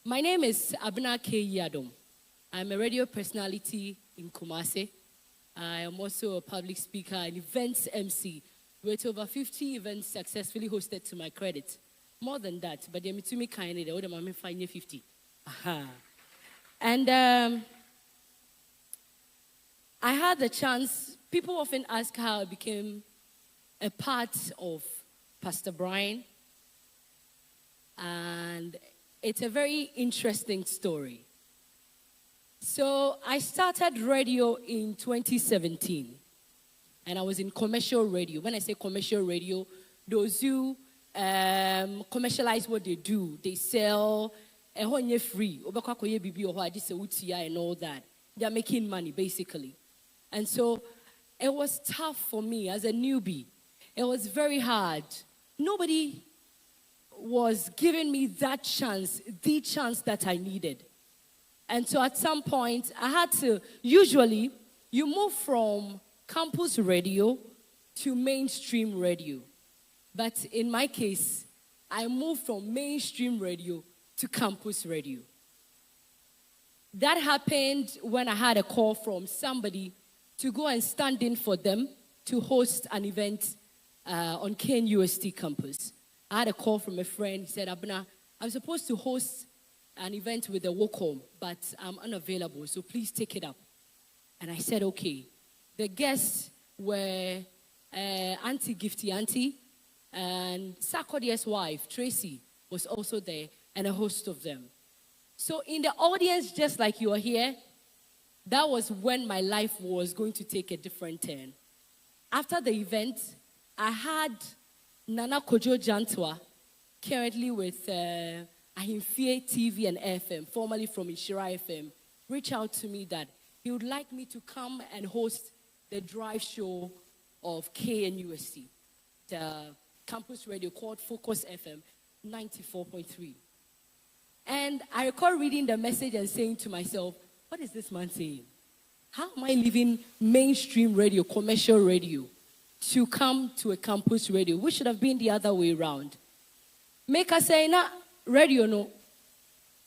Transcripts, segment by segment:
My name is AbenaKay Yiadom. I'm a radio personality in Kumasi. I am also a public speaker and events MC with over 50 events successfully hosted to my credit. More than that, but to me kindly, the other man find 50. And I had the chance, people often ask how I became a part of Pastor Brian. And it's a very interesting story. So I started radio in 2017. And I was in commercial radio. When I say commercial radio, those who commercialize what they do. They sell free. And all that. They're making money, basically. And so it was tough for me as a newbie. It was very hard. Nobody was giving me that chance, the chance that I needed. And so at some point, I had to, usually, you move from campus radio to mainstream radio. But in my case, I moved from mainstream radio to campus radio. That happened when I had a call from somebody to go and stand in for them to host an event on KNUST campus. I had a call from a friend. He said, Abena, I'm supposed to host an event with the WOCOM, but I'm unavailable, so please take it up. And I said, okay. The guests were Auntie Gifty Auntie, and Sarkodie's wife, Tracy, was also there, and a host of them. So in the audience, just like you are here, that was when my life was going to take a different turn. After the event, I had Nana Kojo Jantwa, currently with Ahimfie TV and FM, formerly from Ishira FM, reach out to me that he would like me to come and host the drive show of KNUST, the campus radio called Focus FM 94.3. And I recall reading the message and saying to myself, what is this man saying? How am I leaving mainstream radio, commercial radio, to come to a campus radio, which should have been the other way around? Make us say, na radio no,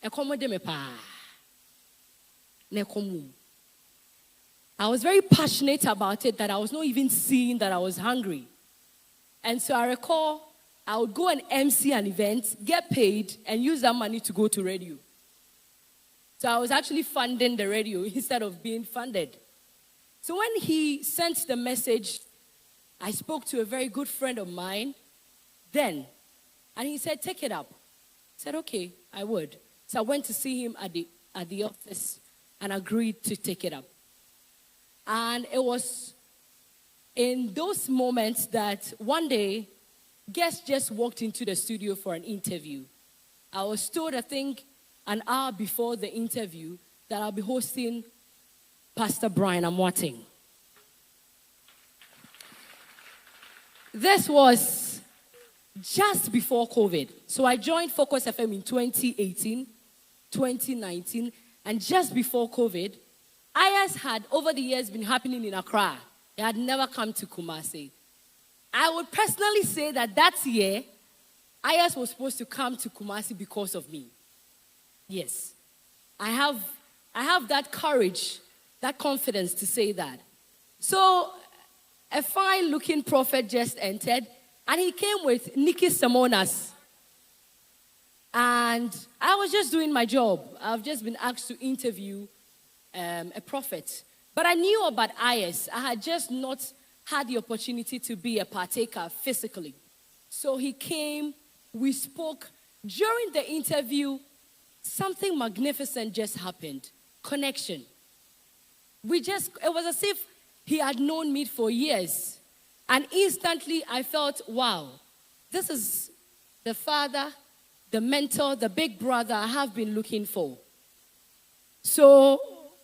accommodate me pa. I was very passionate about it that I was not even seeing that I was hungry. And so I recall I would go and MC an event, get paid, and use that money to go to radio. So I was actually funding the radio instead of being funded. So when he sent the message, I spoke to a very good friend of mine then, and he said, take it up. I said, okay, I would. So I went to see him at the office and agreed to take it up. And it was in those moments that one day, guests just walked into the studio for an interview. I was told, I think, an hour before the interview that I'll be hosting Pastor Brian Amwating. This was just before COVID. So I joined Focus FM in 2018, 2019, and just before COVID, iyes had over the years been happening in Accra. They had never come to Kumasi. I would personally say that year, iyes was supposed to come to Kumasi because of me. Yes. I have that courage, that confidence to say that. So a fine-looking prophet just entered, and he came with Nikki Samonas. And I was just doing my job. I've just been asked to interview a prophet. But I knew about iyes. I had just not had the opportunity to be a partaker physically. So he came, we spoke. During the interview, something magnificent just happened. Connection. It was as if he had known me for years. And instantly I felt, wow, this is the father, the mentor, the big brother I have been looking for. So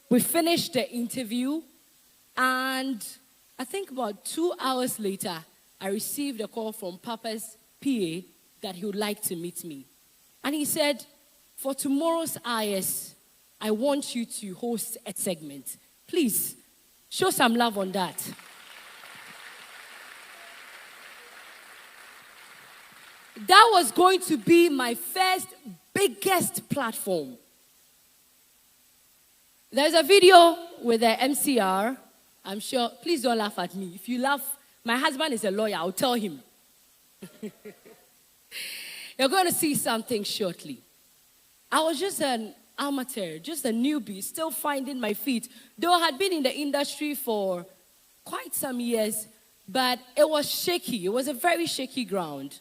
we finished the interview, and I think about 2 hours later, I received a call from Papa's PA that he would like to meet me. And he said, for tomorrow's iyes, I want you to host a segment. Please, show some love on that. That was going to be my first biggest platform. There's a video with the MCR. I'm sure, please don't laugh at me. If you laugh, my husband is a lawyer, I'll tell him. You're going to see something shortly. I was just an amateur, just a newbie, still finding my feet. Though I had been in the industry for quite some years, but it was shaky. It was a very shaky ground.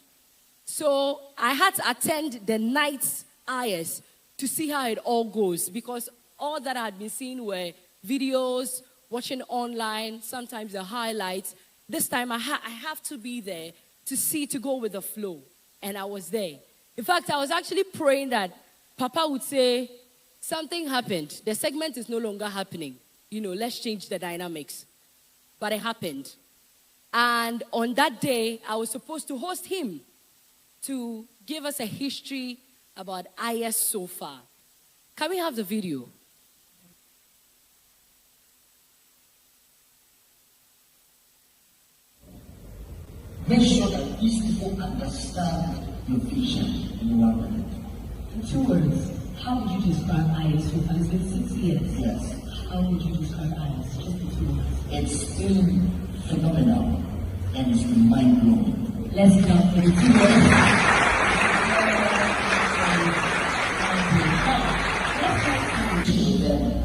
So I had to attend the night's iyes to see how it all goes, because all that I had been seeing were videos, watching online, sometimes the highlights. This time I have to be there to see, to go with the flow. And I was there. In fact, I was actually praying that Papa would say, something happened. The segment is no longer happening. Let's change the dynamics. But it happened. And on that day, I was supposed to host him to give us a history about iyes so far. Can we have the video? Make sure that these people understand your vision in 1 minute. In 2 words, how would you describe iyes so far? It's been 6 years. Yes. How would you describe iyes? Just in 2 words. It's been phenomenal and it's been mind-blowing. Let's clap for the 2 words.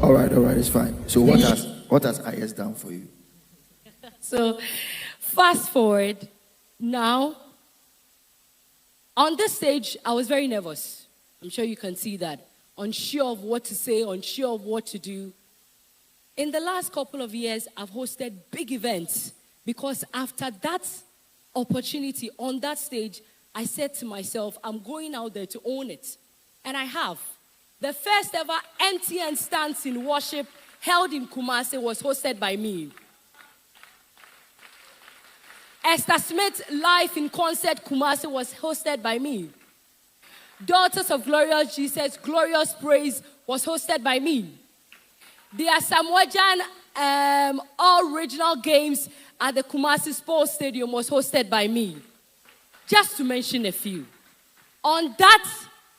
All right, it's fine. So what has iyes done for you? So fast forward. Now, on this stage, I was very nervous. I'm sure you can see that. Unsure of what to say, unsure of what to do. In the last couple of years, I've hosted big events because after that opportunity on that stage, I said to myself, I'm going out there to own it. And I have. The first ever MTN Stance in Worship held in Kumasi was hosted by me. Esther Smith Live in Concert Kumasi was hosted by me. Daughters of Glorious Jesus, Glorious Praise was hosted by me. The Asamoah All Regional Games at the Kumasi Sports Stadium was hosted by me. Just to mention a few. On that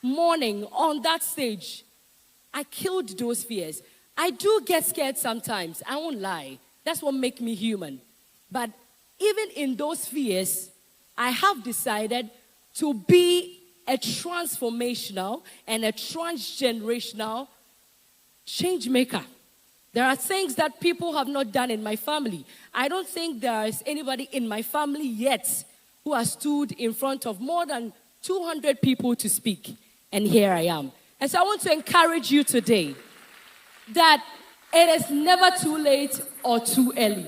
morning, on that stage, I killed those fears. I do get scared sometimes. I won't lie. That's what makes me human. But even in those fears, I have decided to be a transformational and a transgenerational change maker. There are things that people have not done in my family. I don't think there is anybody in my family yet who has stood in front of more than 200 people to speak. And here I am. And so I want to encourage you today that it is never too late or too early.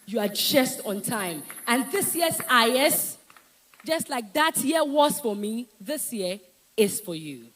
You are just on time. And this year's iyes, just like that year was for me, this year is for you.